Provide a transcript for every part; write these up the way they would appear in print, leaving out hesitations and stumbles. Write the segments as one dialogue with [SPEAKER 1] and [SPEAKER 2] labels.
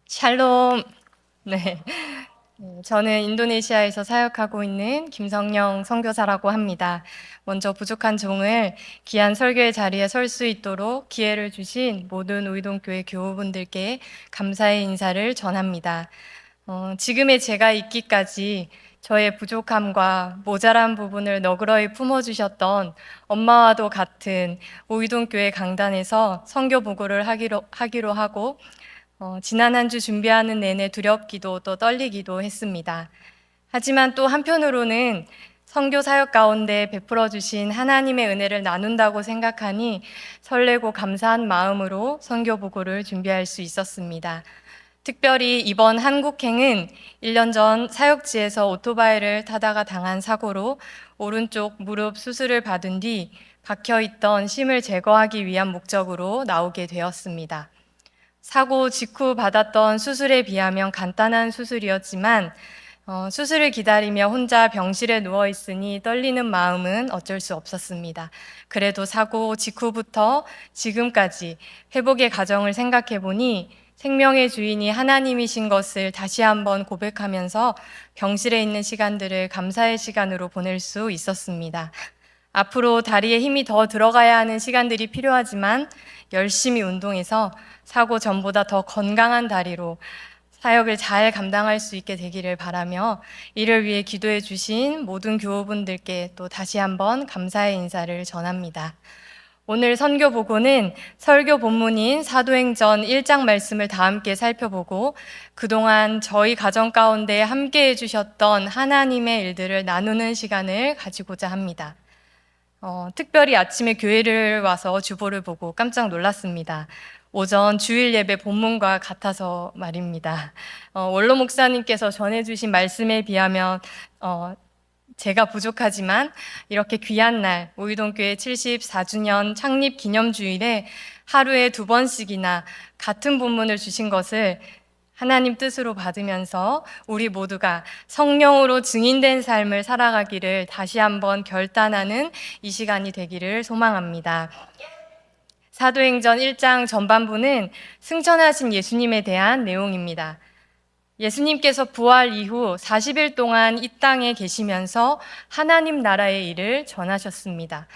[SPEAKER 1] 샬롬. 네. 저는 인도네시아에서 사역하고 있는 김성령 선교사라고 합니다. 먼저 부족한 종을 귀한 설교의 자리에 설 수 있도록 기회를 주신 모든 우이동교회 교우분들께 감사의 인사를 전합니다. 지금의 제가 있기까지 저의 부족함과 모자란 부분을 너그러이 품어주셨던 엄마와도 같은 우이동교회 강단에서 선교 보고를 하기로 하고 지난 한 주 준비하는 내내 두렵기도 또 떨리기도 했습니다. 하지만 또 한편으로는 선교 사역 가운데 베풀어 주신 하나님의 은혜를 나눈다고 생각하니 설레고 감사한 마음으로 선교 보고를 준비할 수 있었습니다. 특별히 이번 한국행은 1년 전 사역지에서 오토바이를 타다가 당한 사고로 오른쪽 무릎 수술을 받은 뒤 박혀있던 심을 제거하기 위한 목적으로 나오게 되었습니다. 사고 직후 받았던 수술에 비하면 간단한 수술이었지만 수술을 기다리며 혼자 병실에 누워 있으니 떨리는 마음은 어쩔 수 없었습니다. 그래도 사고 직후부터 지금까지 회복의 과정을 생각해 보니 생명의 주인이 하나님이신 것을 다시 한번 고백하면서 병실에 있는 시간들을 감사의 시간으로 보낼 수 있었습니다. 앞으로 다리에 힘이 더 들어가야 하는 시간들이 필요하지만 열심히 운동해서 사고 전보다 더 건강한 다리로 사역을 잘 감당할 수 있게 되기를 바라며 이를 위해 기도해 주신 모든 교우분들께 또 다시 한번 감사의 인사를 전합니다. 오늘 선교 보고는 설교 본문인 사도행전 1장 말씀을 다 함께 살펴보고 그동안 저희 가정 가운데 함께 해주셨던 하나님의 일들을 나누는 시간을 가지고자 합니다. 특별히 아침에 교회를 와서 주보를 보고 깜짝 놀랐습니다. 오전 주일 예배 본문과 같아서 말입니다. 원로 목사님께서 전해주신 말씀에 비하면 제가 부족하지만 이렇게 귀한 날 우이동교회 74주년 창립 기념주일에 하루에 2번씩이나 같은 본문을 주신 것을 하나님 뜻으로 받으면서 우리 모두가 성령으로 증인된 삶을 살아가기를 다시 한번 결단하는 이 시간이 되기를 소망합니다. 사도행전 1장 전반부는 승천하신 예수님에 대한 내용입니다. 예수님께서 부활 이후 40일 동안 이 땅에 계시면서 하나님 나라의 일을 전하셨습니다.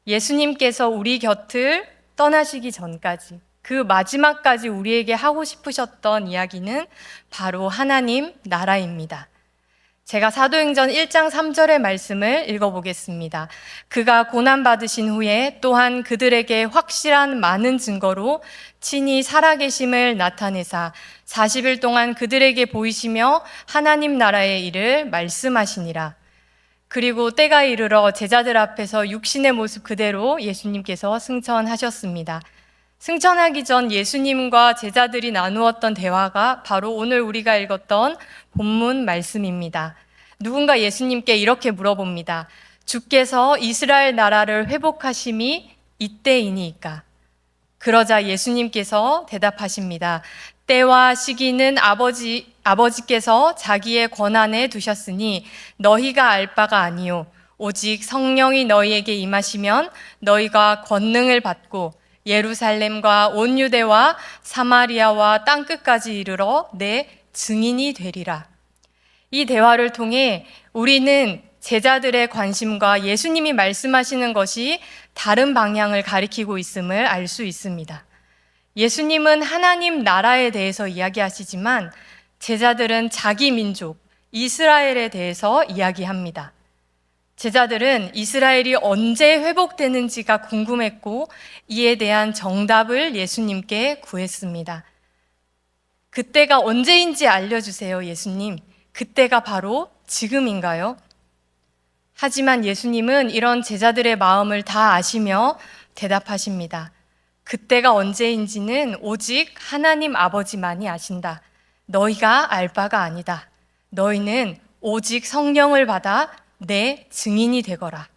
[SPEAKER 1] 예수님께서 우리 곁을 떠나시기 전까지 그 마지막까지 우리에게 하고 싶으셨던 이야기는 바로 하나님 나라입니다. 제가 사도행전 1장 3절의 말씀을 읽어보겠습니다. 그가 고난받으신 후에 또한 그들에게 확실한 많은 증거로 친히 살아계심을 나타내사 40일 동안 그들에게 보이시며 하나님 나라의 일을 말씀하시니라. 그리고 때가 이르러 제자들 앞에서 육신의 모습 그대로 예수님께서 승천하셨습니다. 승천하기 전 예수님과 제자들이 나누었던 대화가 바로 오늘 우리가 읽었던 본문 말씀입니다. 누군가 예수님께 이렇게 물어봅니다. 주께서 이스라엘 나라를 회복하심이 이때이니까? 그러자 예수님께서 대답하십니다. 때와 시기는 아버지께서 자기의 권한에 두셨으니 너희가 알 바가 아니요 오직 성령이 너희에게 임하시면 너희가 권능을 받고 예루살렘과 온 유대와 사마리아와 땅끝까지 이르러 내 증인이 되리라. 이 대화를 통해 우리는 제자들의 관심과 예수님이 말씀하시는 것이 다른 방향을 가리키고 있음을 알 수 있습니다. 예수님은 하나님 나라에 대해서 이야기하시지만 제자들은 자기 민족, 이스라엘에 대해서 이야기합니다. 제자들은 이스라엘이 언제 회복되는지가 궁금했고 이에 대한 정답을 예수님께 구했습니다. 그때가 언제인지 알려주세요, 예수님. 그때가 바로 지금인가요? 하지만 예수님은 이런 제자들의 마음을 다 아시며 대답하십니다. 그때가 언제인지는 오직 하나님 아버지만이 아신다. 너희가 알 바가 아니다. 너희는 오직 성령을 받아 내 증인이 되거라.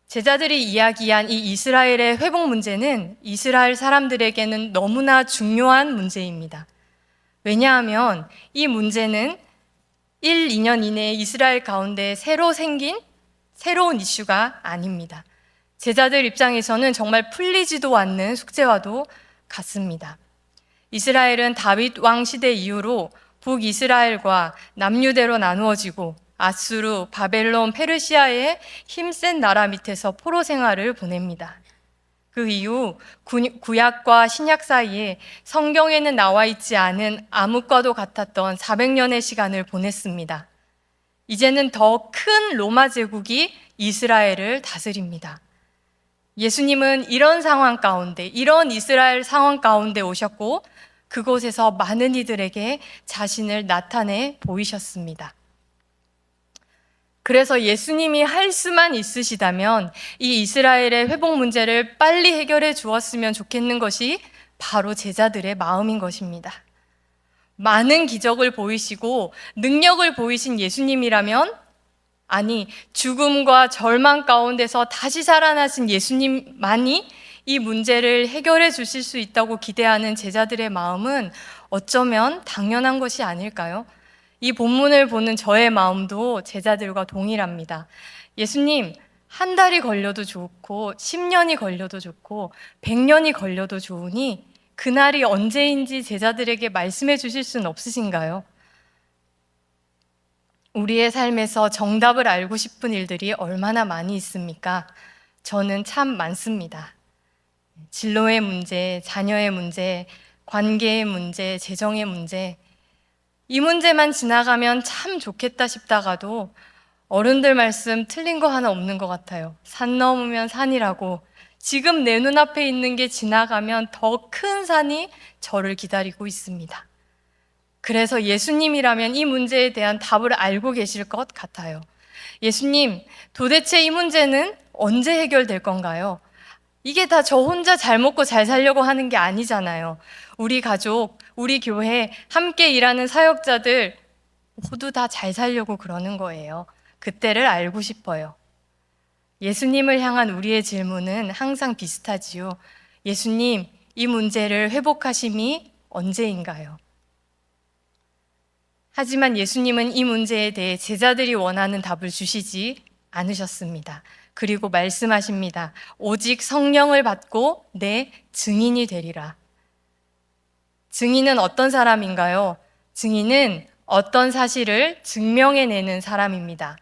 [SPEAKER 1] 제자들이 이야기한 이 이스라엘의 회복 문제는 이스라엘 사람들에게는 너무나 중요한 문제입니다. 왜냐하면 이 문제는 1, 2년 이내에 이스라엘 가운데 새로 생긴 새로운 이슈가 아닙니다. 제자들 입장에서는 정말 풀리지도 않는 숙제와도 같습니다. 이스라엘은 다윗 왕 시대 이후로 북이스라엘과 남유대로 나누어지고 아수르, 바벨론, 페르시아의 힘센 나라 밑에서 포로 생활을 보냅니다. 그 이후 구약과 신약 사이에 성경에는 나와 있지 않은 암흑과도 같았던 400년의 시간을 보냈습니다. 이제는 더 큰 로마 제국이 이스라엘을 다스립니다. 예수님은 이런 상황 가운데, 이런 이스라엘 상황 가운데 오셨고 그곳에서 많은 이들에게 자신을 나타내 보이셨습니다. 그래서 예수님이 할 수만 있으시다면 이 이스라엘의 회복 문제를 빨리 해결해 주었으면 좋겠는 것이 바로 제자들의 마음인 것입니다. 많은 기적을 보이시고 능력을 보이신 예수님이라면, 아니, 죽음과 절망 가운데서 다시 살아나신 예수님만이 이 문제를 해결해 주실 수 있다고 기대하는 제자들의 마음은 어쩌면 당연한 것이 아닐까요? 이 본문을 보는 저의 마음도 제자들과 동일합니다. 예수님, 한 달이 걸려도 좋고 10년이 걸려도 좋고 100년이 걸려도 좋으니 그날이 언제인지 제자들에게 말씀해 주실 수는 없으신가요? 우리의 삶에서 정답을 알고 싶은 일들이 얼마나 많이 있습니까? 저는 참 많습니다. 진로의 문제, 자녀의 문제, 관계의 문제, 재정의 문제, 이 문제만 지나가면 참 좋겠다 싶다가도 어른들 말씀 틀린 거 하나 없는 것 같아요. 산 넘으면 산이라고. 지금 내 눈앞에 있는 게 지나가면 더 큰 산이 저를 기다리고 있습니다. 그래서 예수님이라면 이 문제에 대한 답을 알고 계실 것 같아요. 예수님, 도대체 이 문제는 언제 해결될 건가요? 이게 다 저 혼자 잘 먹고 잘 살려고 하는 게 아니잖아요. 우리 가족, 우리 교회, 함께 일하는 사역자들 모두 다 잘 살려고 그러는 거예요. 그때를 알고 싶어요. 예수님을 향한 우리의 질문은 항상 비슷하지요. 예수님, 이 문제를 회복하심이 언제인가요? 하지만 예수님은 이 문제에 대해 제자들이 원하는 답을 주시지 않으셨습니다. 그리고 말씀하십니다. 오직 성령을 받고 내 증인이 되리라. 증인은 어떤 사람인가요? 증인은 어떤 사실을 증명해내는 사람입니다.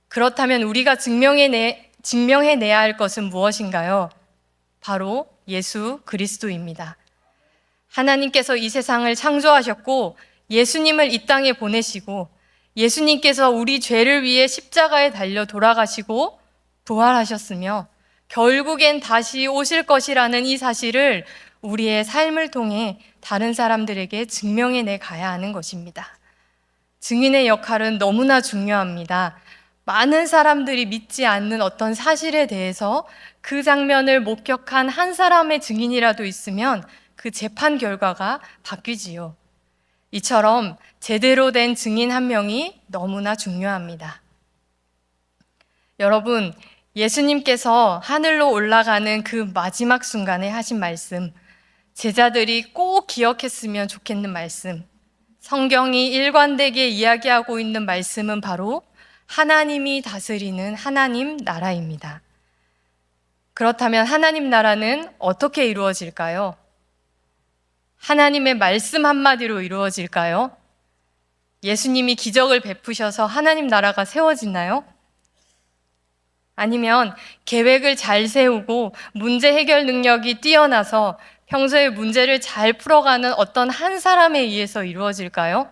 [SPEAKER 1] 그렇다면 우리가 증명해내야 할 것은 무엇인가요? 바로 예수 그리스도입니다. 하나님께서 이 세상을 창조하셨고 예수님을 이 땅에 보내시고 예수님께서 우리 죄를 위해 십자가에 달려 돌아가시고 부활하셨으며 결국엔 다시 오실 것이라는 이 사실을 우리의 삶을 통해 다른 사람들에게 증명해내 가야 하는 것입니다. 증인의 역할은 너무나 중요합니다. 많은 사람들이 믿지 않는 어떤 사실에 대해서 그 장면을 목격한 한 사람의 증인이라도 있으면 그 재판 결과가 바뀌지요. 이처럼 제대로 된 증인 한 명이 너무나 중요합니다. 여러분, 예수님께서 하늘로 올라가는 그 마지막 순간에 하신 말씀, 제자들이 꼭 기억했으면 좋겠는 말씀, 성경이 일관되게 이야기하고 있는 말씀은 바로 하나님이 다스리는 하나님 나라입니다. 그렇다면 하나님 나라는 어떻게 이루어질까요? 하나님의 말씀 한마디로 이루어질까요? 예수님이 기적을 베푸셔서 하나님 나라가 세워지나요? 아니면 계획을 잘 세우고 문제 해결 능력이 뛰어나서 평소에 문제를 잘 풀어가는 어떤 한 사람에 의해서 이루어질까요?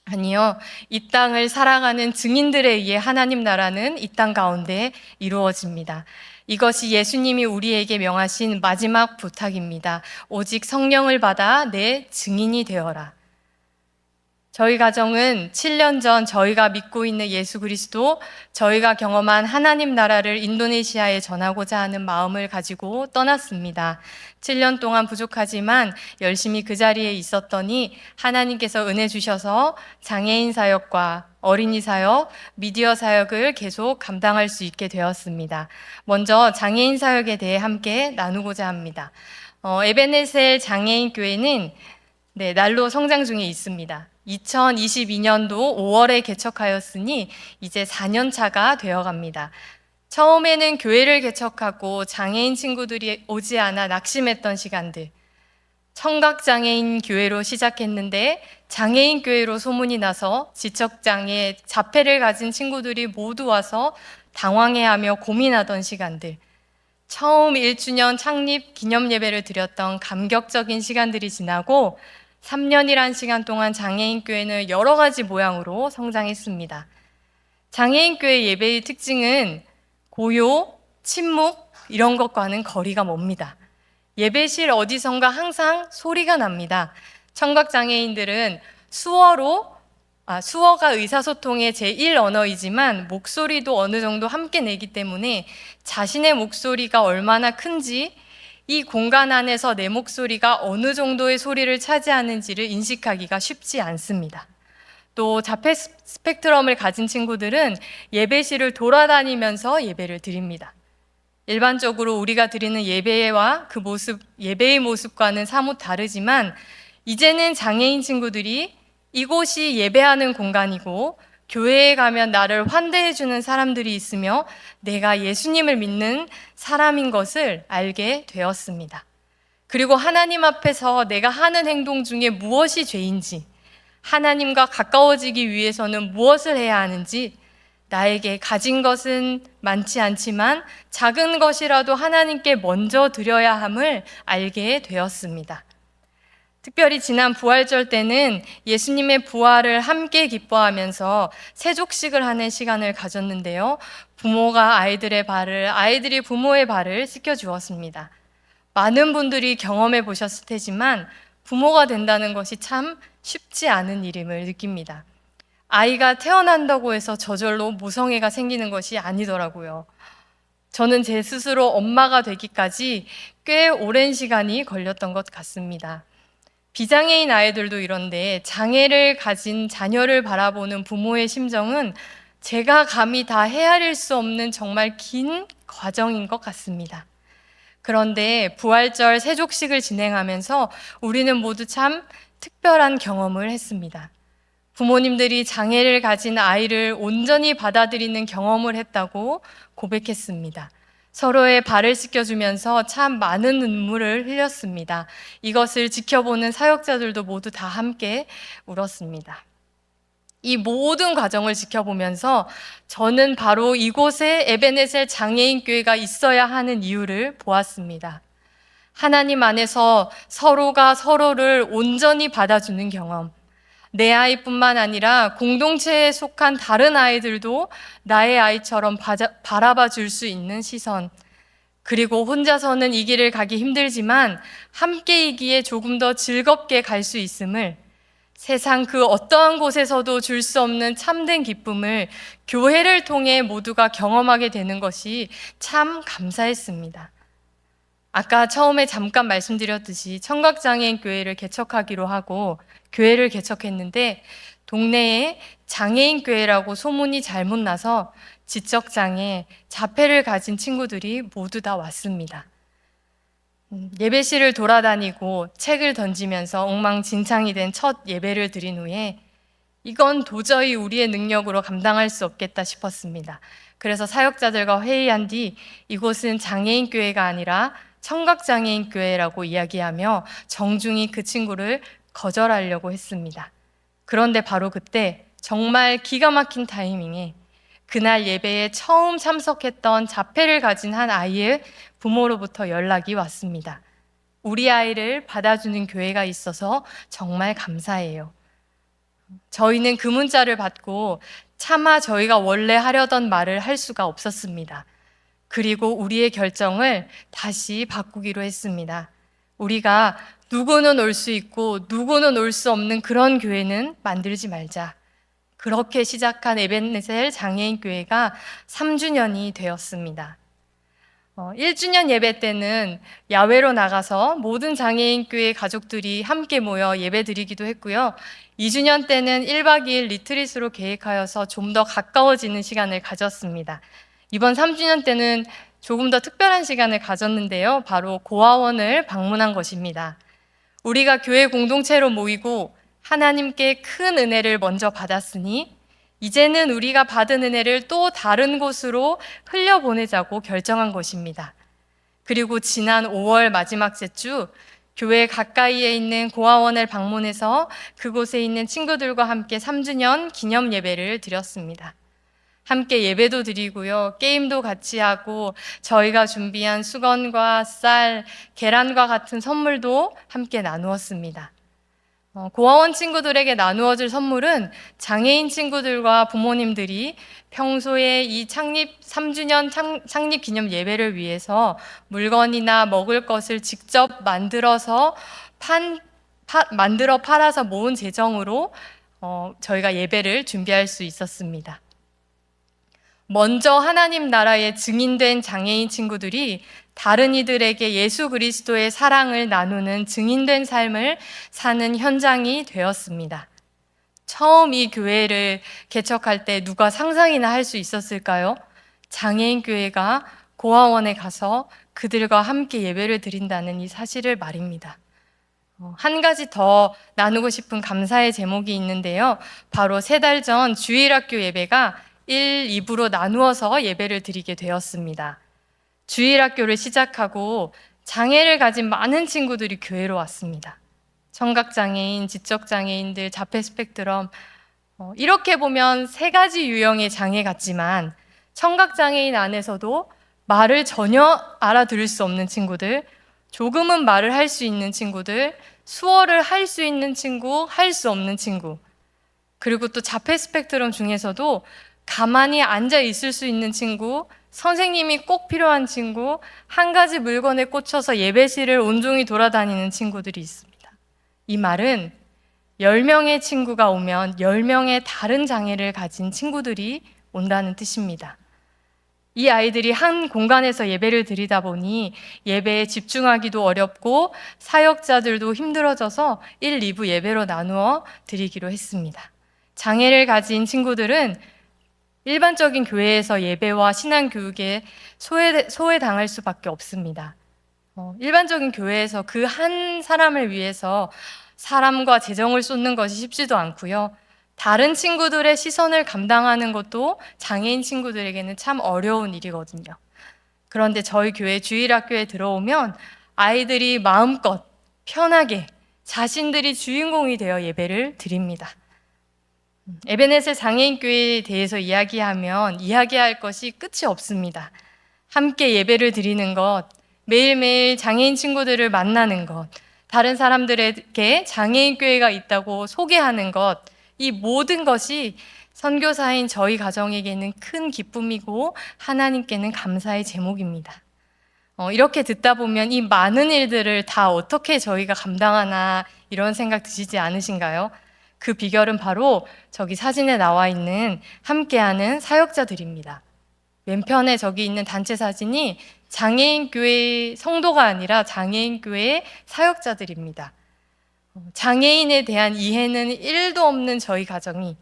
[SPEAKER 1] 아니요. 이 땅을 살아가는 증인들에 의해 하나님 나라는 이 땅 가운데 이루어집니다. 이것이 예수님이 우리에게 명하신 마지막 부탁입니다. 오직 성령을 받아 내 증인이 되어라. 저희 가정은 7년 전 저희가 믿고 있는 예수 그리스도, 저희가 경험한 하나님 나라를 인도네시아에 전하고자 하는 마음을 가지고 떠났습니다. 7년 동안 부족하지만 열심히 그 자리에 있었더니 하나님께서 은혜 주셔서 장애인 사역과 어린이 사역, 미디어 사역을 계속 감당할 수 있게 되었습니다. 먼저 장애인 사역에 대해 함께 나누고자 합니다. 에베네셀 장애인 교회는 날로 성장 중에 있습니다. 2022년도 5월에 개척하였으니 이제 4년 차가 되어갑니다. 처음에는 교회를 개척하고 장애인 친구들이 오지 않아 낙심했던 시간들, 청각장애인 교회로 시작했는데 장애인 교회로 소문이 나서 지적장애, 자폐를 가진 친구들이 모두 와서 당황해하며 고민하던 시간들, 처음 1주년 창립 기념 예배를 드렸던 감격적인 시간들이 지나고 3년이란 시간 동안 장애인 교회는 여러 가지 모양으로 성장했습니다. 장애인 교회 예배의 특징은 고요, 침묵 이런 것과는 거리가 멉니다. 예배실 어디선가 항상 소리가 납니다. 청각장애인들은 수어가 의사소통의 제1 언어이지만 목소리도 어느 정도 함께 내기 때문에 자신의 목소리가 얼마나 큰지, 이 공간 안에서 내 목소리가 어느 정도의 소리를 차지하는지를 인식하기가 쉽지 않습니다. 또 자폐 스펙트럼을 가진 친구들은 예배실을 돌아다니면서 예배를 드립니다. 일반적으로 우리가 드리는 예배와 예배의 모습과는 사뭇 다르지만 이제는 장애인 친구들이 이곳이 예배하는 공간이고 교회에 가면 나를 환대해주는 사람들이 있으며 내가 예수님을 믿는 사람인 것을 알게 되었습니다. 그리고 하나님 앞에서 내가 하는 행동 중에 무엇이 죄인지, 하나님과 가까워지기 위해서는 무엇을 해야 하는지, 나에게 가진 것은 많지 않지만 작은 것이라도 하나님께 먼저 드려야 함을 알게 되었습니다. 특별히 지난 부활절 때는 예수님의 부활을 함께 기뻐하면서 세족식을 하는 시간을 가졌는데요. 부모가 아이들의 발을, 아이들이 부모의 발을 씻겨 주었습니다. 많은 분들이 경험해 보셨을 테지만 부모가 된다는 것이 참 쉽지 않은 일임을 느낍니다. 아이가 태어난다고 해서 저절로 모성애가 생기는 것이 아니더라고요. 저는 제 스스로 엄마가 되기까지 꽤 오랜 시간이 걸렸던 것 같습니다. 비장애인 아이들도 이런데 장애를 가진 자녀를 바라보는 부모의 심정은 제가 감히 다 헤아릴 수 없는 정말 긴 과정인 것 같습니다. 그런데 부활절 세족식을 진행하면서 우리는 모두 참 특별한 경험을 했습니다. 부모님들이 장애를 가진 아이를 온전히 받아들이는 경험을 했다고 고백했습니다. 서로의 발을 씻겨주면서 참 많은 눈물을 흘렸습니다. 이것을 지켜보는 사역자들도 모두 다 함께 울었습니다. 이 모든 과정을 지켜보면서 저는 바로 이곳에 에베네셀 장애인 교회가 있어야 하는 이유를 보았습니다. 하나님 안에서 서로가 서로를 온전히 받아주는 경험, 내 아이뿐만 아니라 공동체에 속한 다른 아이들도 나의 아이처럼 바라봐 줄 수 있는 시선, 그리고 혼자서는 이 길을 가기 힘들지만 함께이기에 조금 더 즐겁게 갈 수 있음을, 세상 그 어떠한 곳에서도 줄 수 없는 참된 기쁨을 교회를 통해 모두가 경험하게 되는 것이 참 감사했습니다. 아까 처음에 잠깐 말씀드렸듯이 청각장애인 교회를 개척하기로 하고 교회를 개척했는데 동네에 장애인 교회라고 소문이 잘못 나서 지적장애, 자폐를 가진 친구들이 모두 다 왔습니다. 예배실을 돌아다니고 책을 던지면서 엉망진창이 된 첫 예배를 드린 후에 이건 도저히 우리의 능력으로 감당할 수 없겠다 싶었습니다. 그래서 사역자들과 회의한 뒤 이곳은 장애인 교회가 아니라 청각장애인 교회라고 이야기하며 정중히 그 친구를 거절하려고 했습니다. 그런데 바로 그때 정말 기가 막힌 타이밍에 그날 예배에 처음 참석했던 자폐를 가진 한 아이의 부모로부터 연락이 왔습니다. 우리 아이를 받아주는 교회가 있어서 정말 감사해요. 저희는 그 문자를 받고 차마 저희가 원래 하려던 말을 할 수가 없었습니다. 그리고 우리의 결정을 다시 바꾸기로 했습니다. 우리가 누구는 올 수 있고 누구는 올 수 없는 그런 교회는 만들지 말자. 그렇게 시작한 에베네셀 장애인 교회가 3주년이 되었습니다. 1주년 예배 때는 야외로 나가서 모든 장애인 교회 가족들이 함께 모여 예배 드리기도 했고요. 2주년 때는 1박 2일 리트릿으로 계획하여서 좀 더 가까워지는 시간을 가졌습니다. 이번 3주년 때는 조금 더 특별한 시간을 가졌는데요. 바로 고아원을 방문한 것입니다. 우리가 교회 공동체로 모이고 하나님께 큰 은혜를 먼저 받았으니 이제는 우리가 받은 은혜를 또 다른 곳으로 흘려보내자고 결정한 것입니다. 그리고 지난 5월 마지막 주 교회 가까이에 있는 고아원을 방문해서 그곳에 있는 친구들과 함께 3주년 기념 예배를 드렸습니다. 함께 예배도 드리고요. 게임도 같이 하고 저희가 준비한 수건과 쌀, 계란과 같은 선물도 함께 나누었습니다. 고아원 친구들에게 나누어질 선물은 장애인 친구들과 부모님들이 평소에 이 3주년 창립 기념 예배를 위해서 물건이나 먹을 것을 직접 만들어서 팔아서 모은 재정으로 저희가 예배를 준비할 수 있었습니다. 먼저 하나님 나라의 증인된 장애인 친구들이 다른 이들에게 예수 그리스도의 사랑을 나누는 증인된 삶을 사는 현장이 되었습니다. 처음 이 교회를 개척할 때 누가 상상이나 할 수 있었을까요? 장애인 교회가 고아원에 가서 그들과 함께 예배를 드린다는 이 사실을 말입니다. 한 가지 더 나누고 싶은 감사의 제목이 있는데요. 바로 3달 전 주일학교 예배가 1, 2부로 나누어서 예배를 드리게 되었습니다. 주일학교를 시작하고 장애를 가진 많은 친구들이 교회로 왔습니다. 청각장애인, 지적장애인들, 자폐 스펙트럼, 이렇게 보면 3가지 유형의 장애 같지만 청각장애인 안에서도 말을 전혀 알아들을 수 없는 친구들, 조금은 말을 할 수 있는 친구들, 수어를 할 수 있는 친구, 할 수 없는 친구, 그리고 또 자폐 스펙트럼 중에서도 가만히 앉아 있을 수 있는 친구, 선생님이 꼭 필요한 친구, 한 가지 물건에 꽂혀서 예배실을 온종일 돌아다니는 친구들이 있습니다. 이 말은 10명의 친구가 오면 10명의 다른 장애를 가진 친구들이 온다는 뜻입니다. 이 아이들이 한 공간에서 예배를 드리다 보니 예배에 집중하기도 어렵고 사역자들도 힘들어져서 1, 2부 예배로 나누어 드리기로 했습니다. 장애를 가진 친구들은 일반적인 교회에서 예배와 신앙교육에 소외당할 수밖에 없습니다. 일반적인 교회에서 그 한 사람을 위해서 사람과 재정을 쏟는 것이 쉽지도 않고요. 다른 친구들의 시선을 감당하는 것도 장애인 친구들에게는 참 어려운 일이거든요. 그런데 저희 교회 주일학교에 들어오면 아이들이 마음껏 편하게 자신들이 주인공이 되어 예배를 드립니다. 에베네셀 장애인교회에 대해서 이야기하면 이야기할 것이 끝이 없습니다. 함께 예배를 드리는 것, 매일매일 장애인 친구들을 만나는 것, 다른 사람들에게 장애인교회가 있다고 소개하는 것, 이 모든 것이 선교사인 저희 가정에게는 큰 기쁨이고 하나님께는 감사의 제목입니다. 이렇게 듣다 보면 이 많은 일들을 다 어떻게 저희가 감당하나 이런 생각 드시지 않으신가요? 그 비결은 바로 저기 사진에 나와 있는 함께하는 사역자들입니다. 왼편에 저기 있는 단체 사진이 장애인교회 성도가 아니라 장애인교회 사역자들입니다. 장애인에 대한 이해는 1도 없는 저희 가정이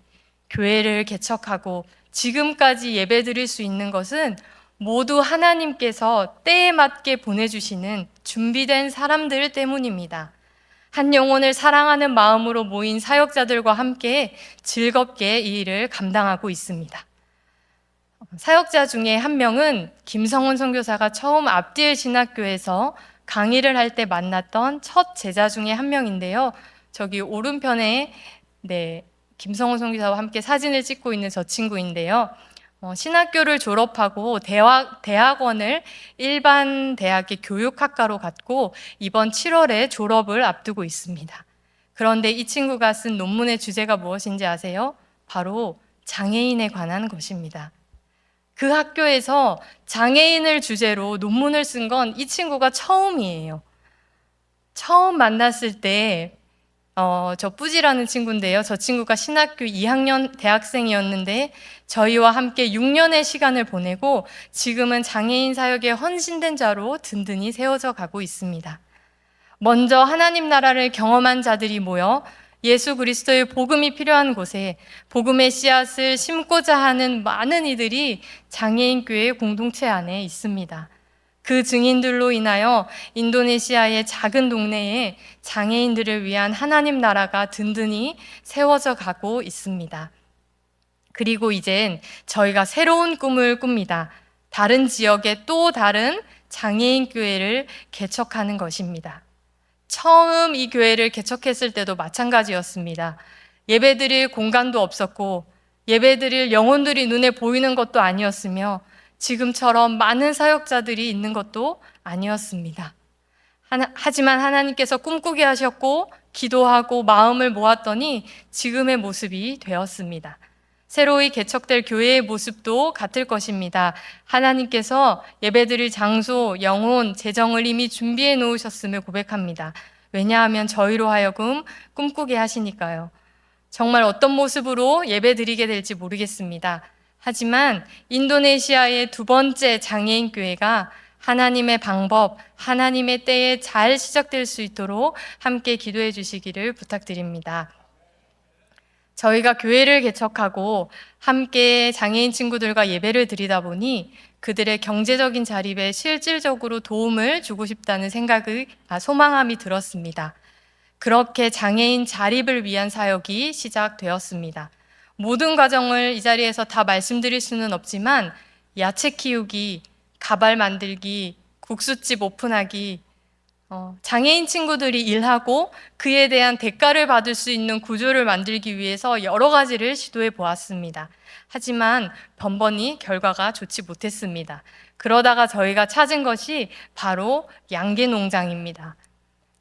[SPEAKER 1] 교회를 개척하고 지금까지 예배드릴 수 있는 것은 모두 하나님께서 때에 맞게 보내주시는 준비된 사람들 때문입니다. 한 영혼을 사랑하는 마음으로 모인 사역자들과 함께 즐겁게 이 일을 감당하고 있습니다. 사역자 중에 한 명은 김성훈 선교사가 처음 앞뒤의 신학교에서 강의를 할 때 만났던 첫 제자 중에 한 명인데요. 저기 오른편에 김성훈 선교사와 함께 사진을 찍고 있는 저 친구인데요. 신학교를 졸업하고 대학원을 일반 대학의 교육학과로 갔고 이번 7월에 졸업을 앞두고 있습니다. 그런데 이 친구가 쓴 논문의 주제가 무엇인지 아세요? 바로 장애인에 관한 것입니다. 그 학교에서 장애인을 주제로 논문을 쓴 건 이 친구가 처음이에요. 처음 만났을 때 저 뿌지라는 친구인데요. 저 친구가 신학교 2학년 대학생이었는데 저희와 함께 6년의 시간을 보내고 지금은 장애인 사역에 헌신된 자로 든든히 세워져 가고 있습니다. 먼저 하나님 나라를 경험한 자들이 모여 예수 그리스도의 복음이 필요한 곳에 복음의 씨앗을 심고자 하는 많은 이들이 장애인 교회 공동체 안에 있습니다. 그 증인들로 인하여 인도네시아의 작은 동네에 장애인들을 위한 하나님 나라가 든든히 세워져 가고 있습니다. 그리고 이젠 저희가 새로운 꿈을 꿉니다. 다른 지역에 또 다른 장애인 교회를 개척하는 것입니다. 처음 이 교회를 개척했을 때도 마찬가지였습니다. 예배드릴 공간도 없었고 예배드릴 영혼들이 눈에 보이는 것도 아니었으며 지금처럼 많은 사역자들이 있는 것도 아니었습니다. 하지만 하나님께서 꿈꾸게 하셨고 기도하고 마음을 모았더니 지금의 모습이 되었습니다. 새로이 개척될 교회의 모습도 같을 것입니다. 하나님께서 예배드릴 장소, 영혼, 재정을 이미 준비해 놓으셨음을 고백합니다. 왜냐하면 저희로 하여금 꿈꾸게 하시니까요. 정말 어떤 모습으로 예배드리게 될지 모르겠습니다. 하지만 인도네시아의 두 번째 장애인 교회가 하나님의 방법, 하나님의 때에 잘 시작될 수 있도록 함께 기도해 주시기를 부탁드립니다. 저희가 교회를 개척하고 함께 장애인 친구들과 예배를 드리다 보니 그들의 경제적인 자립에 실질적으로 도움을 주고 싶다는 소망함이 들었습니다. 그렇게 장애인 자립을 위한 사역이 시작되었습니다. 모든 과정을 이 자리에서 다 말씀드릴 수는 없지만 야채 키우기, 가발 만들기, 국수집 오픈하기, 장애인 친구들이 일하고 그에 대한 대가를 받을 수 있는 구조를 만들기 위해서 여러 가지를 시도해 보았습니다. 하지만 번번이 결과가 좋지 못했습니다. 그러다가 저희가 찾은 것이 바로 양계 농장입니다.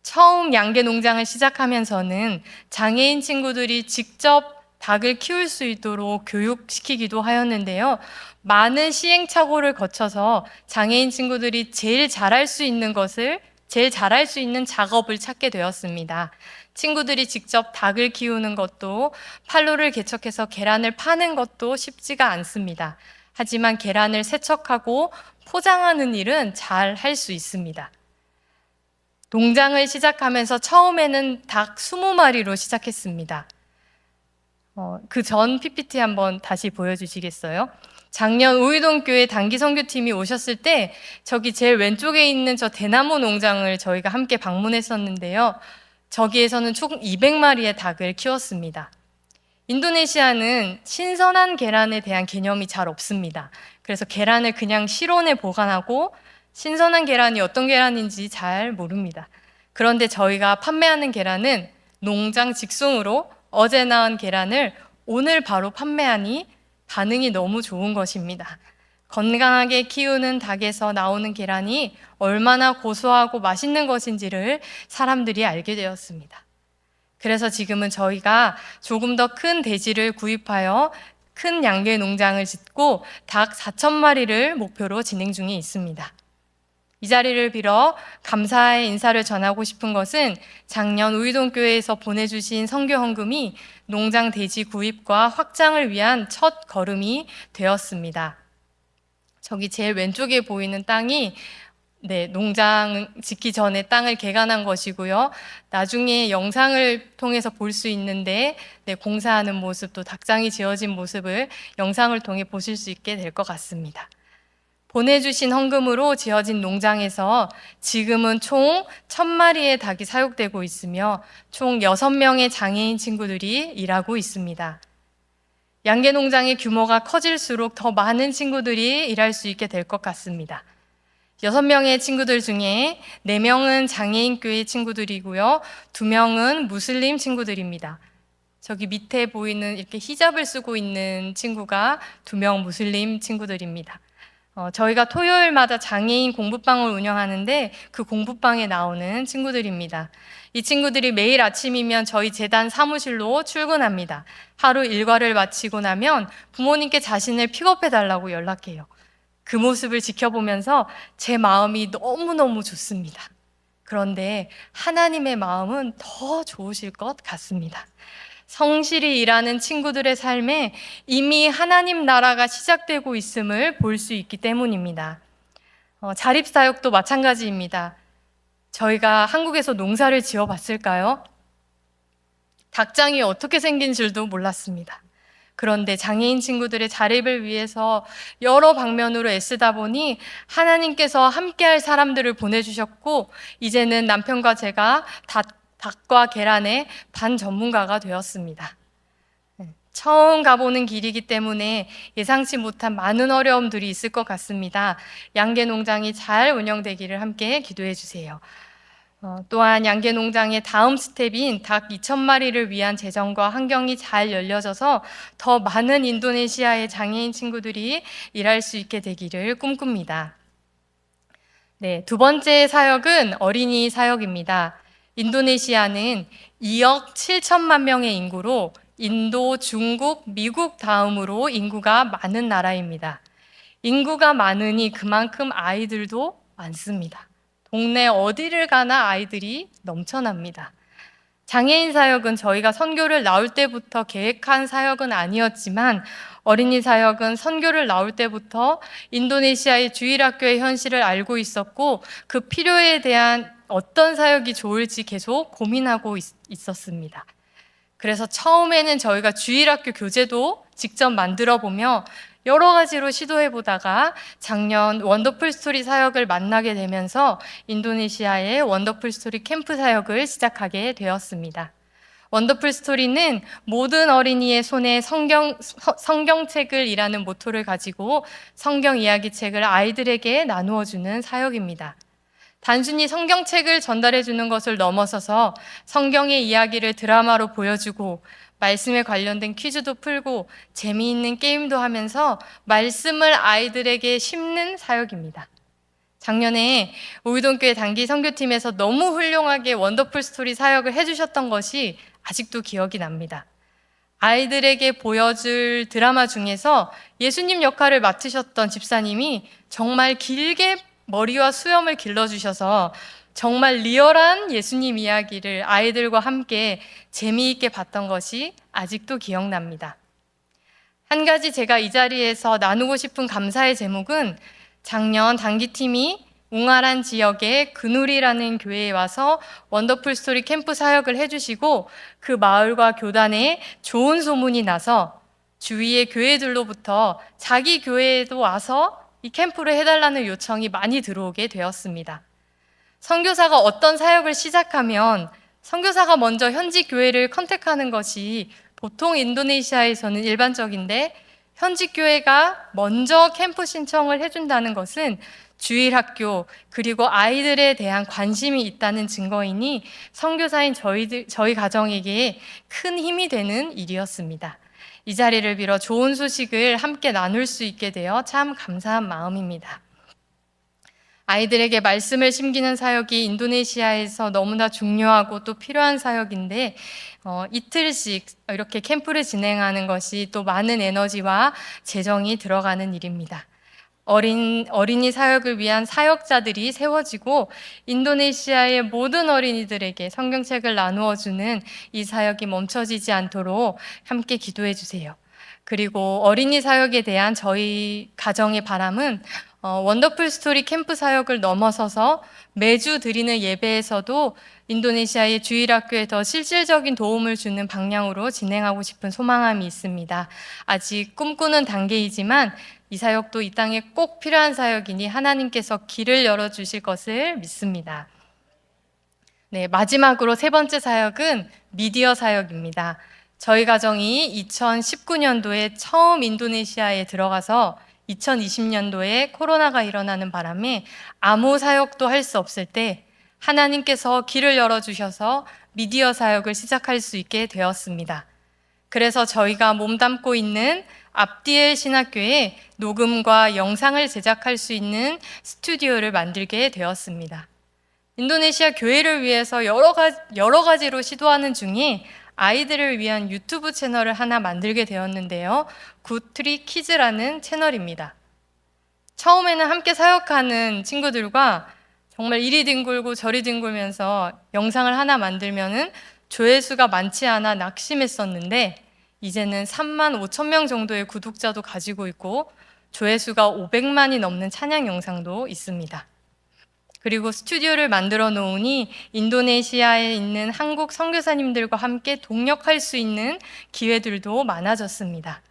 [SPEAKER 1] 처음 양계 농장을 시작하면서는 장애인 친구들이 직접 닭을 키울 수 있도록 교육시키기도 하였는데요. 많은 시행착오를 거쳐서 장애인 친구들이 제일 잘할 수 있는 작업을 찾게 되었습니다. 친구들이 직접 닭을 키우는 것도 판로를 개척해서 계란을 파는 것도 쉽지가 않습니다. 하지만 계란을 세척하고 포장하는 일은 잘 할 수 있습니다. 농장을 시작하면서 처음에는 닭 20마리로 시작했습니다. 그 전 PPT 한번 다시 보여주시겠어요? 작년 우이동교회 단기선교팀이 오셨을 때 저기 제일 왼쪽에 있는 저 대나무 농장을 저희가 함께 방문했었는데요. 저기에서는 총 200마리의 닭을 키웠습니다. 인도네시아는 신선한 계란에 대한 개념이 잘 없습니다. 그래서 계란을 그냥 실온에 보관하고 신선한 계란이 어떤 계란인지 잘 모릅니다. 그런데 저희가 판매하는 계란은 농장 직송으로 어제 낳은 계란을 오늘 바로 판매하니 반응이 너무 좋은 것입니다. 건강하게 키우는 닭에서 나오는 계란이 얼마나 고소하고 맛있는 것인지를 사람들이 알게 되었습니다. 그래서 지금은 저희가 조금 더 큰 대지를 구입하여 큰 양계 농장을 짓고 닭 4,000마리를 목표로 진행 중에 있습니다. 이 자리를 빌어 감사의 인사를 전하고 싶은 것은 작년 우이동교회에서 보내주신 선교 헌금이 농장 대지 구입과 확장을 위한 첫 걸음이 되었습니다. 저기 제일 왼쪽에 보이는 땅이 농장 짓기 전에 땅을 개간한 것이고요. 나중에 영상을 통해서 볼 수 있는데 공사하는 모습, 또 닭장이 지어진 모습을 영상을 통해 보실 수 있게 될 것 같습니다. 보내주신 헌금으로 지어진 농장에서 지금은 총 1,000마리의 닭이 사육되고 있으며 총 6명의 장애인 친구들이 일하고 있습니다. 양계 농장의 규모가 커질수록 더 많은 친구들이 일할 수 있게 될 것 같습니다. 6명의 친구들 중에 4명은 장애인 교회 친구들이고요. 2명은 무슬림 친구들입니다. 저기 밑에 보이는 이렇게 히잡을 쓰고 있는 친구가 2명 무슬림 친구들입니다. 저희가 토요일마다 장애인 공부방을 운영하는데 그 공부방에 나오는 친구들입니다. 이 친구들이 매일 아침이면 저희 재단 사무실로 출근합니다. 하루 일과를 마치고 나면 부모님께 자신을 픽업해달라고 연락해요. 그 모습을 지켜보면서 제 마음이 너무너무 좋습니다. 그런데 하나님의 마음은 더 좋으실 것 같습니다. 성실히 일하는 친구들의 삶에 이미 하나님 나라가 시작되고 있음을 볼 수 있기 때문입니다. 자립사역도 마찬가지입니다. 저희가 한국에서 농사를 지어 봤을까요? 닭장이 어떻게 생긴 줄도 몰랐습니다. 그런데 장애인 친구들의 자립을 위해서 여러 방면으로 애쓰다 보니 하나님께서 함께할 사람들을 보내주셨고 이제는 남편과 제가 닭과 계란의 반 전문가가 되었습니다. 처음 가보는 길이기 때문에 예상치 못한 많은 어려움들이 있을 것 같습니다. 양계 농장이 잘 운영되기를 함께 기도해 주세요. 또한 양계 농장의 다음 스텝인 닭 2,000마리를 위한 재정과 환경이 잘 열려져서 더 많은 인도네시아의 장애인 친구들이 일할 수 있게 되기를 꿈꿉니다. 네, 두 번째 사역은 어린이 사역입니다. 인도네시아는 2억 7천만 명의 인구로 인도, 중국, 미국 다음으로 인구가 많은 나라입니다. 인구가 많으니 그만큼 아이들도 많습니다. 동네 어디를 가나 아이들이 넘쳐납니다. 장애인 사역은 저희가 선교를 나올 때부터 계획한 사역은 아니었지만 어린이 사역은 선교를 나올 때부터 인도네시아의 주일학교의 현실을 알고 있었고 그 필요에 대한 어떤 사역이 좋을지 계속 고민하고 있었습니다. 그래서 처음에는 저희가 주일학교 교재도 직접 만들어 보며 여러 가지로 시도해 보다가 작년 원더풀 스토리 사역을 만나게 되면서 인도네시아의 원더풀 스토리 캠프 사역을 시작하게 되었습니다. 원더풀 스토리는 모든 어린이의 손에 성경책을 이라는 모토를 가지고 성경 이야기책을 아이들에게 나누어 주는 사역입니다. 단순히 성경책을 전달해 주는 것을 넘어서서 성경의 이야기를 드라마로 보여주고 말씀에 관련된 퀴즈도 풀고 재미있는 게임도 하면서 말씀을 아이들에게 심는 사역입니다. 작년에 오이동교회 단기 선교팀에서 너무 훌륭하게 원더풀 스토리 사역을 해주셨던 것이 아직도 기억이 납니다. 아이들에게 보여줄 드라마 중에서 예수님 역할을 맡으셨던 집사님이 정말 길게 머리와 수염을 길러주셔서 정말 리얼한 예수님 이야기를 아이들과 함께 재미있게 봤던 것이 아직도 기억납니다. 한 가지 제가 이 자리에서 나누고 싶은 감사의 제목은 작년 단기팀이 웅아란 지역의 그누리라는 교회에 와서 원더풀 스토리 캠프 사역을 해주시고 그 마을과 교단에 좋은 소문이 나서 주위의 교회들로부터 자기 교회에도 와서 이 캠프를 해달라는 요청이 많이 들어오게 되었습니다. 선교사가 어떤 사역을 시작하면 선교사가 먼저 현지 교회를 컨택하는 것이 보통 인도네시아에서는 일반적인데 현지 교회가 먼저 캠프 신청을 해준다는 것은 주일학교 그리고 아이들에 대한 관심이 있다는 증거이니 선교사인 저희 가정에게 큰 힘이 되는 일이었습니다. 이 자리를 빌어 좋은 소식을 함께 나눌 수 있게 되어 참 감사한 마음입니다. 아이들에게 말씀을 심기는 사역이 인도네시아에서 너무나 중요하고 또 필요한 사역인데 이틀씩 이렇게 캠프를 진행하는 것이 또 많은 에너지와 재정이 들어가는 일입니다. 어린이 사역을 위한 사역자들이 세워지고 인도네시아의 모든 어린이들에게 성경책을 나누어 주는 이 사역이 멈춰지지 않도록 함께 기도해 주세요. 그리고 어린이 사역에 대한 저희 가정의 바람은 원더풀 스토리 캠프 사역을 넘어서서 매주 드리는 예배에서도 인도네시아의 주일학교에 더 실질적인 도움을 주는 방향으로 진행하고 싶은 소망함이 있습니다. 아직 꿈꾸는 단계이지만 이 사역도 이 땅에 꼭 필요한 사역이니 하나님께서 길을 열어주실 것을 믿습니다. 네, 마지막으로 세 번째 사역은 미디어 사역입니다. 저희 가정이 2019년도에 처음 인도네시아에 들어가서 2020년도에 코로나가 일어나는 바람에 아무 사역도 할 수 없을 때 하나님께서 길을 열어주셔서 미디어 사역을 시작할 수 있게 되었습니다. 그래서 저희가 몸담고 있는 압디엘 신학교에 녹음과 영상을 제작할 수 있는 스튜디오를 만들게 되었습니다. 인도네시아 교회를 위해서 여러 가지로 시도하는 중에 아이들을 위한 유튜브 채널을 하나 만들게 되었는데요. 굿트리 키즈라는 채널입니다. 처음에는 함께 사역하는 친구들과 정말 이리 뒹굴고 저리 뒹굴면서 영상을 하나 만들면은 조회수가 많지 않아 낙심했었는데 이제는 3만 5천 명 정도의 구독자도 가지고 있고 조회수가 500만이 넘는 찬양 영상도 있습니다. 그리고 스튜디오를 만들어 놓으니 인도네시아에 있는 한국 선교사님들과 함께 동역할 수 있는 기회들도 많아졌습니다.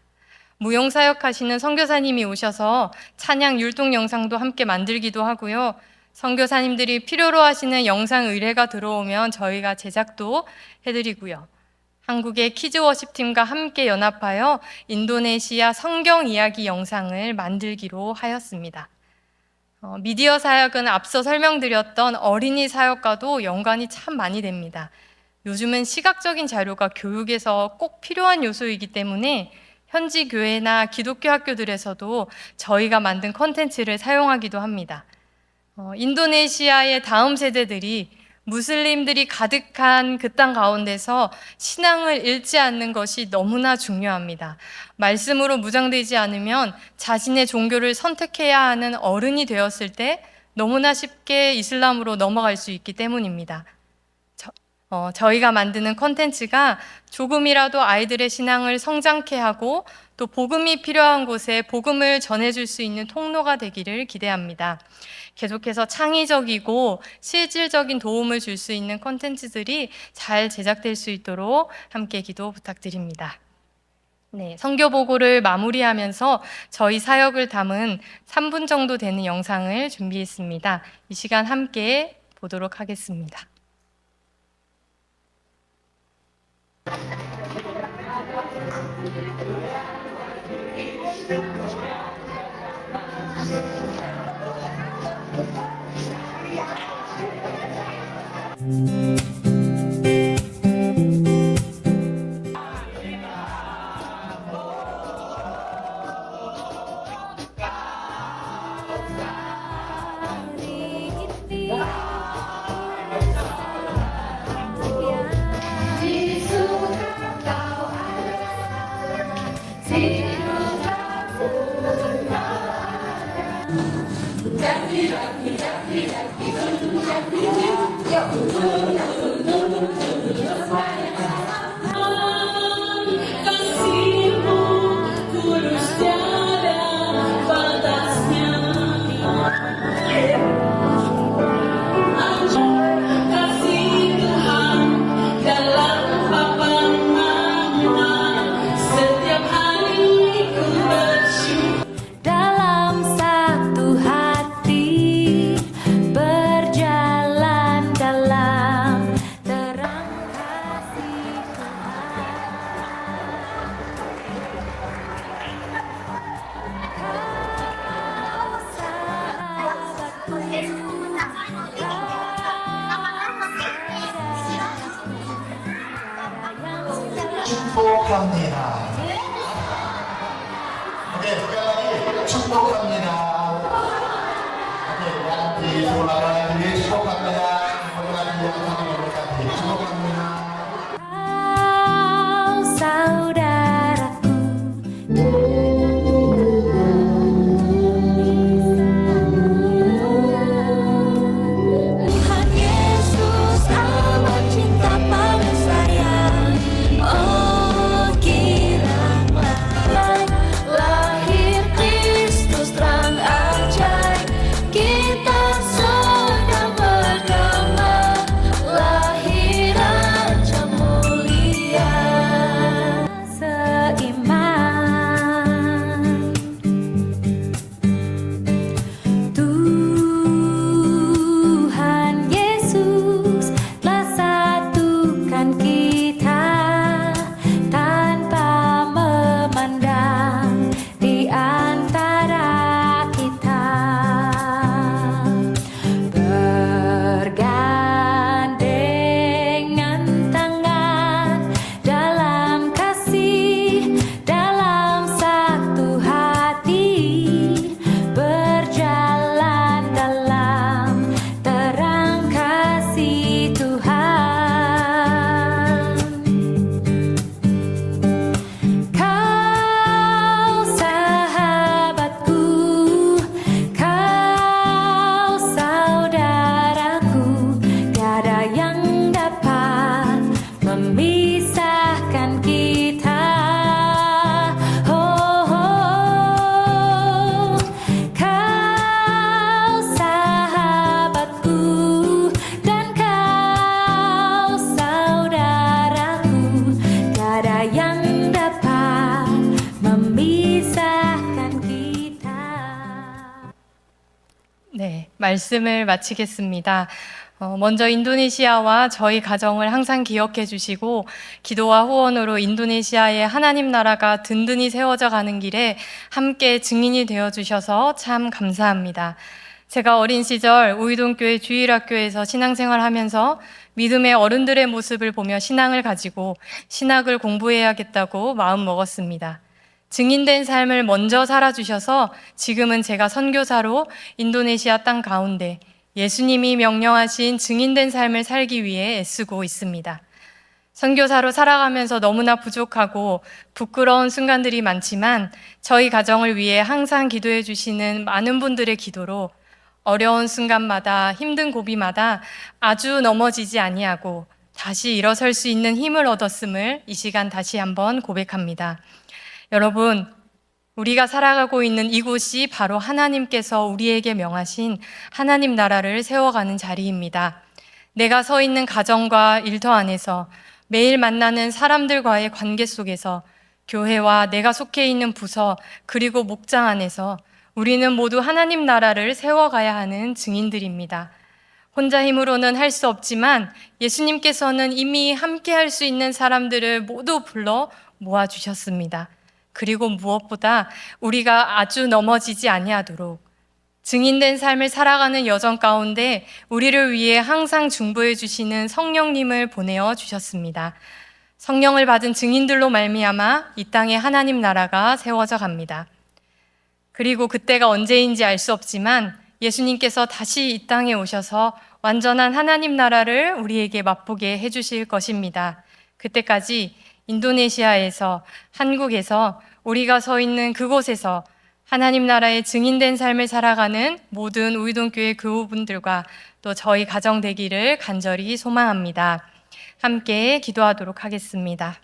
[SPEAKER 1] 무용사역 하시는 선교사님이 오셔서 찬양 율동 영상도 함께 만들기도 하고요. 선교사님들이 필요로 하시는 영상 의뢰가 들어오면 저희가 제작도 해드리고요. 한국의 키즈 워십팀과 함께 연합하여 인도네시아 성경 이야기 영상을 만들기로 하였습니다. 미디어 사역은 앞서 설명드렸던 어린이 사역과도 연관이 참 많이 됩니다. 요즘은 시각적인 자료가 교육에서 꼭 필요한 요소이기 때문에 현지 교회나 기독교 학교들에서도 저희가 만든 컨텐츠를 사용하기도 합니다. 인도네시아의 다음 세대들이 무슬림들이 가득한 그 땅 가운데서 신앙을 잃지 않는 것이 너무나 중요합니다. 말씀으로 무장되지 않으면 자신의 종교를 선택해야 하는 어른이 되었을 때 너무나 쉽게 이슬람으로 넘어갈 수 있기 때문입니다. 저희가 만드는 컨텐츠가 조금이라도 아이들의 신앙을 성장케 하고 또 복음이 필요한 곳에 복음을 전해줄 수 있는 통로가 되기를 기대합니다. 계속해서 창의적이고 실질적인 도움을 줄 수 있는 컨텐츠들이 잘 제작될 수 있도록 함께 기도 부탁드립니다. 네, 선교 보고를 마무리하면서 저희 사역을 담은 3분 정도 되는 영상을 준비했습니다. 이 시간 함께 보도록 하겠습니다.
[SPEAKER 2] 축복합니다. 오케이, sekali lagi 축복합니다. Oke, dan di suara ini 축복합니다. Memberkati yang kami memberkati. 축복합니다.
[SPEAKER 3] Saudaraku, Tuhan Yesus amat cinta pada saya. Oh, kiranya lahir Kristus terang ajaib, kita sedang berdamai. Lahir Raja mulia seiman. Tuhan Yesus telah satukan kita tanpa memandang di antara kita, bergandengan tangan dalam kasih, dalam satu hati, berjalan dalam terang kasih Tuhan. Kau sahabatku, kau saudaraku, tiada yang dapat memisahkan kita. Oh, kau sahabatku dan kau saudaraku, tiada yang dapat memisahkan kita.
[SPEAKER 1] 네, 말씀을 마치겠습니다. 먼저 인도네시아와 저희 가정을 항상 기억해 주시고 기도와 후원으로 인도네시아의 하나님 나라가 든든히 세워져 가는 길에 함께 증인이 되어 주셔서 참 감사합니다. 제가 어린 시절 우이동교회 주일학교에서 신앙생활을 하면서 믿음의 어른들의 모습을 보며 신앙을 가지고 신학을 공부해야겠다고 마음 먹었습니다. 증인된 삶을 먼저 살아주셔서 지금은 제가 선교사로 인도네시아 땅 가운데 예수님이 명령하신 증인된 삶을 살기 위해 애쓰고 있습니다. 선교사로 살아가면서 너무나 부족하고 부끄러운 순간들이 많지만 저희 가정을 위해 항상 기도해 주시는 많은 분들의 기도로 어려운 순간마다 힘든 고비마다 아주 넘어지지 아니하고 다시 일어설 수 있는 힘을 얻었음을 이 시간 다시 한번 고백합니다. 여러분, 우리가 살아가고 있는 이곳이 바로 하나님께서 우리에게 명하신 하나님 나라를 세워가는 자리입니다. 내가 서 있는 가정과 일터 안에서 매일 만나는 사람들과의 관계 속에서 교회와 내가 속해 있는 부서 그리고 목장 안에서 우리는 모두 하나님 나라를 세워가야 하는 증인들입니다. 혼자 힘으로는 할 수 없지만 예수님께서는 이미 함께 할 수 있는 사람들을 모두 불러 모아주셨습니다. 그리고 무엇보다 우리가 아주 넘어지지 아니하도록 증인된 삶을 살아가는 여정 가운데 우리를 위해 항상 중보해 주시는 성령님을 보내어 주셨습니다. 성령을 받은 증인들로 말미암아 이 땅에 하나님 나라가 세워져 갑니다. 그리고 그때가 언제인지 알 수 없지만 예수님께서 다시 이 땅에 오셔서 완전한 하나님 나라를 우리에게 맛보게 해주실 것입니다. 그때까지 인도네시아에서, 한국에서, 우리가 서 있는 그곳에서 하나님 나라의 증인된 삶을 살아가는 모든 우이동교회 교우분들과 또 저희 가정 되기를 간절히 소망합니다. 함께 기도하도록 하겠습니다.